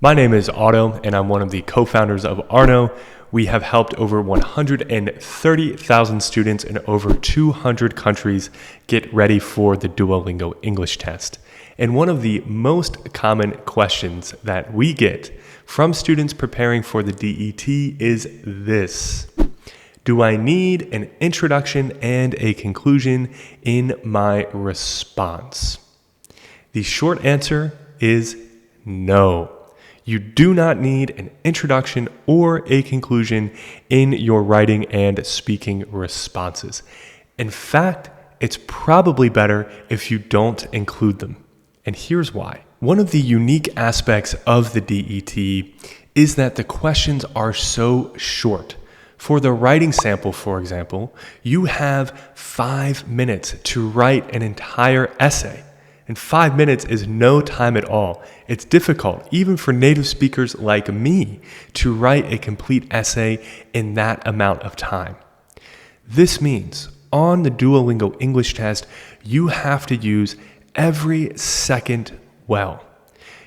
My name is Arno, and I'm one of the co-founders of Arno. We have helped over 130,000 students in over 200 countries get ready for the Duolingo English Test. And one of the most common questions that we get from students preparing for the DET is this: do I need an introduction and a conclusion in my response? The short answer is no. You do not need an introduction or a conclusion in your writing and speaking responses. In fact, it's probably better if you don't include them. And here's why. One of the unique aspects of the DET is that the questions are so short. For the writing sample, for example, you have 5 minutes to write an entire essay. And 5 minutes is no time at all. It's difficult, even for native speakers like me, to write a complete essay in that amount of time. This means on the Duolingo English Test, you have to use every second well.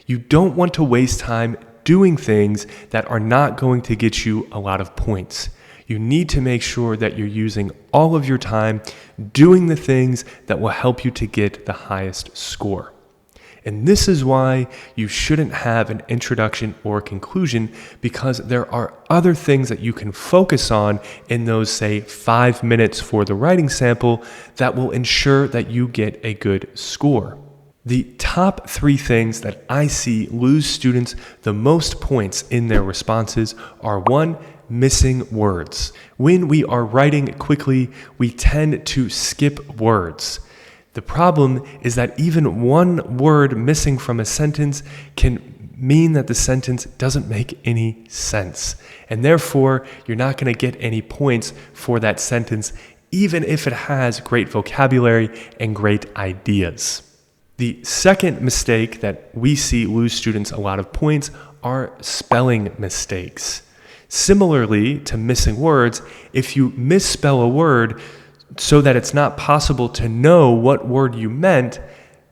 You don't want to waste time doing things that are not going to get you a lot of points. You need to make sure that you're using all of your time doing the things that will help you to get the highest score. And this is why you shouldn't have an introduction or conclusion, because there are other things that you can focus on in those, say, 5 minutes for the writing sample that will ensure that you get a good score. The top 3 things that I see lose students the most points in their responses are: 1, missing words. When we are writing quickly, we tend to skip words. The problem is that even one word missing from a sentence can mean that the sentence doesn't make any sense. And therefore, you're not going to get any points for that sentence, even if it has great vocabulary and great ideas. The second mistake that we see lose students a lot of points are spelling mistakes. Similarly to missing words, if you misspell a word so that it's not possible to know what word you meant,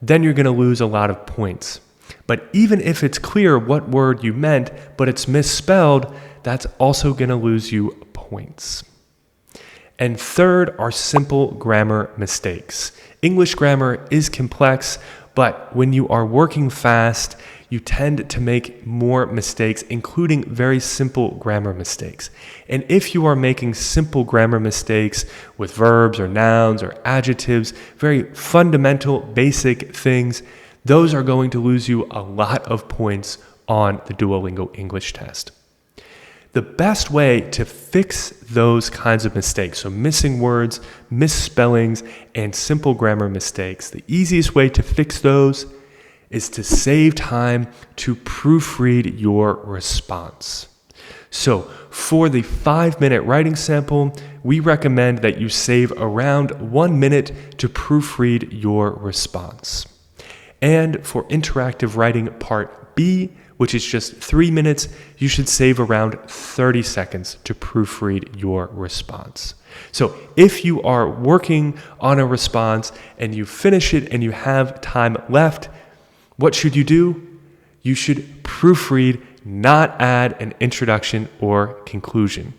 then you're going to lose a lot of points. But even if it's clear what word you meant, but it's misspelled, that's also going to lose you points. And third are simple grammar mistakes. English grammar is complex, but when you are working fast, you tend to make more mistakes, including very simple grammar mistakes. And if you are making simple grammar mistakes with verbs or nouns or adjectives, very fundamental, basic things, those are going to lose you a lot of points on the Duolingo English Test. The best way to fix those kinds of mistakes, so missing words, misspellings, and simple grammar mistakes, the easiest way to fix those is to save time to proofread your response. So for the 5-minute writing sample, we recommend that you save around 1 minute to proofread your response. And for interactive writing part B, which is just 3 minutes, you should save around 30 seconds to proofread your response. So if you are working on a response and you finish it and you have time left, what should you do? You should proofread, not add an introduction or conclusion.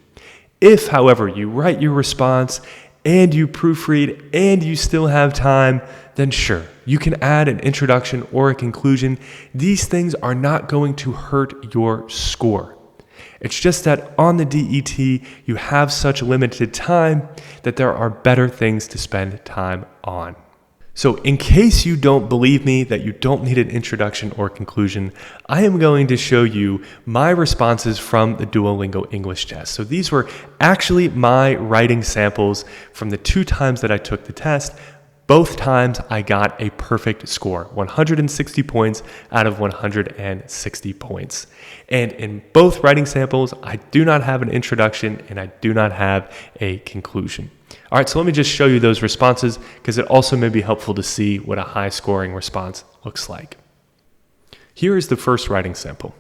If, however, you write your response and you proofread and you still have time, then sure, you can add an introduction or a conclusion. These things are not going to hurt your score. It's just that on the DET, you have such limited time that there are better things to spend time on. So in case you don't believe me that you don't need an introduction or conclusion, I am going to show you my responses from the Duolingo English Test. So these were actually my writing samples from the 2 times that I took the test. Both times I got a perfect score, 160 points out of 160 points. And in both writing samples, I do not have an introduction and I do not have a conclusion. All right, so let me just show you those responses, because it also may be helpful to see what a high scoring response looks like. Here is the first writing sample.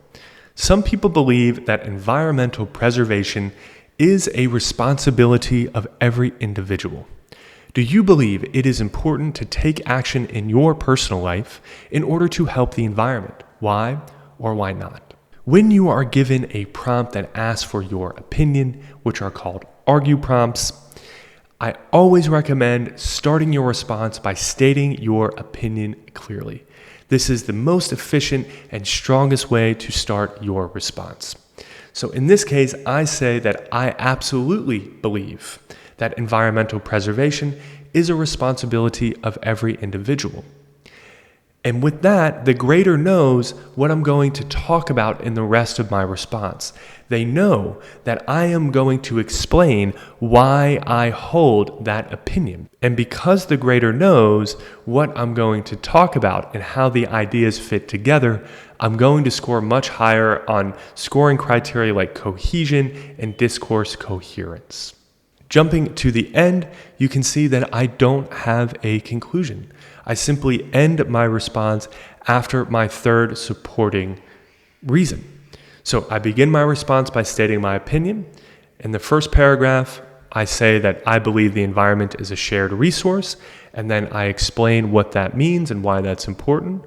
Some people believe that environmental preservation is a responsibility of every individual. Do you believe it is important to take action in your personal life in order to help the environment? Why or why not? When you are given a prompt that asks for your opinion, which are called argue prompts, I always recommend starting your response by stating your opinion clearly. This is the most efficient and strongest way to start your response. So in this case, I say that I absolutely believe that environmental preservation is a responsibility of every individual. And with that, the grader knows what I'm going to talk about in the rest of my response. They know that I am going to explain why I hold that opinion. And because the grader knows what I'm going to talk about and how the ideas fit together, I'm going to score much higher on scoring criteria like cohesion and discourse coherence. Jumping to the end, you can see that I don't have a conclusion. I simply end my response after my third supporting reason. So I begin my response by stating my opinion. In the first paragraph, I say that I believe the environment is a shared resource, and then I explain what that means and why that's important.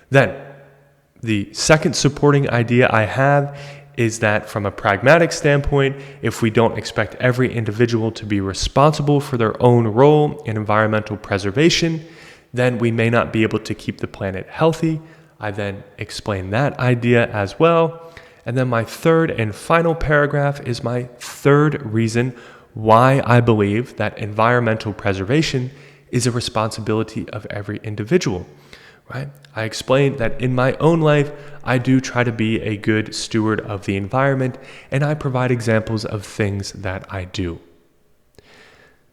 Then, the second supporting idea I have is that from a pragmatic standpoint, if we don't expect every individual to be responsible for their own role in environmental preservation, then we may not be able to keep the planet healthy. I then explain that idea as well. And then my third and final paragraph is my third reason why I believe that environmental preservation is a responsibility of every individual. Right? I explained that in my own life, I do try to be a good steward of the environment, and I provide examples of things that I do.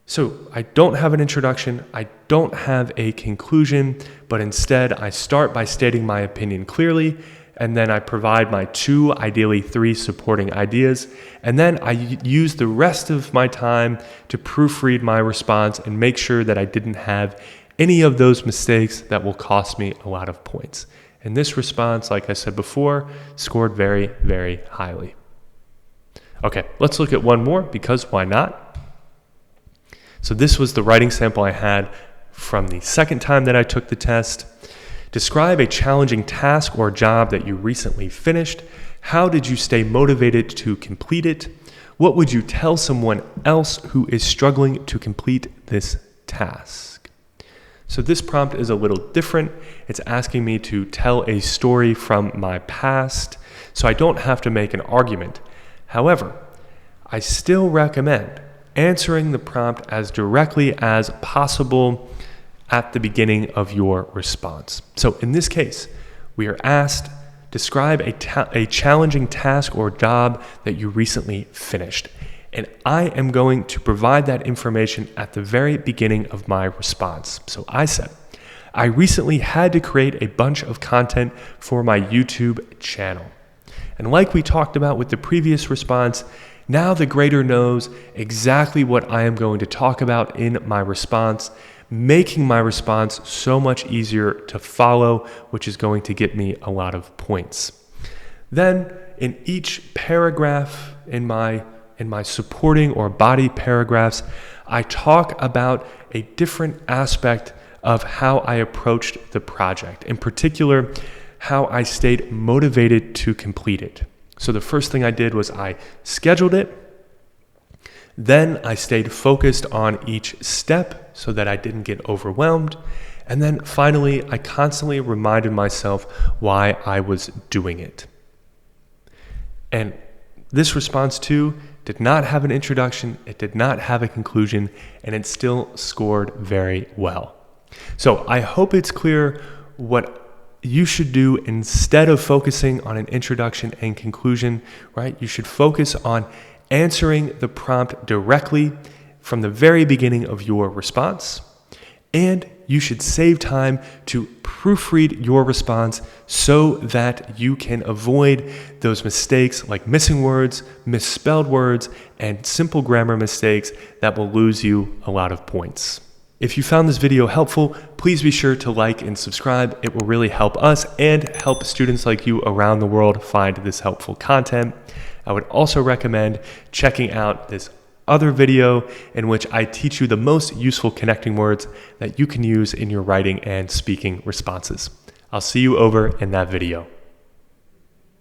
So I don't have an introduction, I don't have a conclusion, but instead I start by stating my opinion clearly, and then I provide my 2, ideally 3 supporting ideas, and then I use the rest of my time to proofread my response and make sure that I didn't have any of those mistakes that will cost me a lot of points. And this response, like I said before, scored very, very highly. Okay, let's look at one more, because why not? So this was the writing sample I had from the second time that I took the test. Describe a challenging task or job that you recently finished. How did you stay motivated to complete it? What would you tell someone else who is struggling to complete this task? So this prompt is a little different. It's asking me to tell a story from my past, so I don't have to make an argument. However, I still recommend answering the prompt as directly as possible at the beginning of your response. So in this case, we are asked, describe a challenging task or job that you recently finished. And I am going to provide that information at the very beginning of my response. So I said, I recently had to create a bunch of content for my YouTube channel. And like we talked about with the previous response, now the grader knows exactly what I am going to talk about in my response, making my response so much easier to follow, which is going to get me a lot of points. Then in each paragraph in my supporting or body paragraphs, I talk about a different aspect of how I approached the project. In particular, how I stayed motivated to complete it. So the first thing I did was I scheduled it. Then I stayed focused on each step so that I didn't get overwhelmed. And then finally, I constantly reminded myself why I was doing it. And this response too did not have an introduction, it did not have a conclusion, and it still scored very well. So I hope it's clear what you should do instead of focusing on an introduction and conclusion, right? You should focus on answering the prompt directly from the very beginning of your response, and you should save time to proofread your response so that you can avoid those mistakes like missing words, misspelled words, and simple grammar mistakes that will lose you a lot of points. If you found this video helpful, please be sure to like and subscribe. It will really help us and help students like you around the world find this helpful content. I would also recommend checking out this other video in which I teach you the most useful connecting words that you can use in your writing and speaking responses. I'll see you over in that video.